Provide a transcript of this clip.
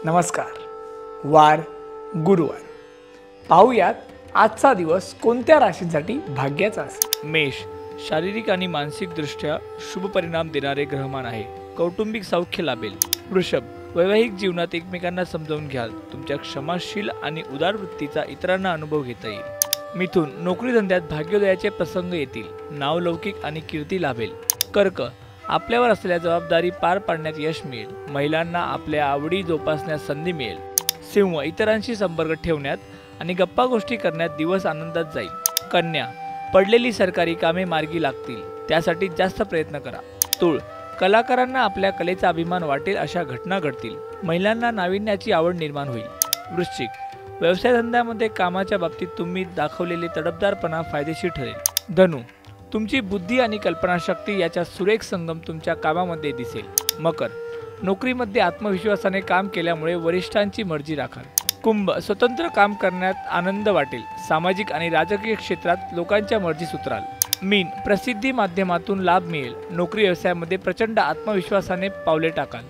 नमस्कार. वार गुरुवार. पाहूयात आजचा दिवस कोणत्या राशींसाठी भाग्याचा असेल. मेष, शारीरिक आणि मानसिक दृष्ट्या शुभ परिणाम देणारे ग्रहमान आहे. कौटुंबिक सौख्य लाभेल. वृषभ, वैवाहिक जीवनात एकमेकांना समजावून घ्याल. तुमच्या क्षमाशील आणि उदार वृत्तीचा इतरांना अनुभव घेता येईल. मिथुन, नोकरी धंद्यात भाग्योदयाचे प्रसंग येतील. नावलौकिक आणि कीर्ती लाभेल. कर्क, आपल्यावर असलेल्या जबाबदारी पार पाडण्यात यश मिळेल. महिलांना आपल्या आवडी जोपासण्यास संधी मिळेल. सिंह, इतरांशी संपर्क ठेवण्यात आणि गप्पा गोष्टी करण्यात दिवस आनंदात जाईल. कन्या, पडलेली सरकारी कामे मार्गी लागतील. त्यासाठी जास्त प्रयत्न करा. तूळ, कलाकारांना आपल्या कलेचा अभिमान वाटेल अशा घटना घडतील. महिलांना नाविन्याची आवड निर्माण होईल. वृश्चिक, व्यवसाय धंद्यामध्ये कामाच्या बाबतीत तुम्ही दाखवलेले तडफदारपणा फायदेशीर ठरेल. धनु, तुमची बुद्धी आणि कल्पनाशक्ती याचा सुरेख संगम तुमच्या कामामध्ये दिसेल. मकर, नोकरीमध्ये आत्मविश्वासाने काम केल्यामुळे वरिष्ठांची मर्जी राखाल. कुंभ, स्वतंत्र काम करण्यात आनंद वाटेल. सामाजिक आणि राजकीय क्षेत्रात लोकांच्या मर्जीस उतराल. मीन, प्रसिद्धी माध्यमातून लाभ मिळेल. नोकरी व्यवसायामध्ये प्रचंड आत्मविश्वासाने पावले टाकाल.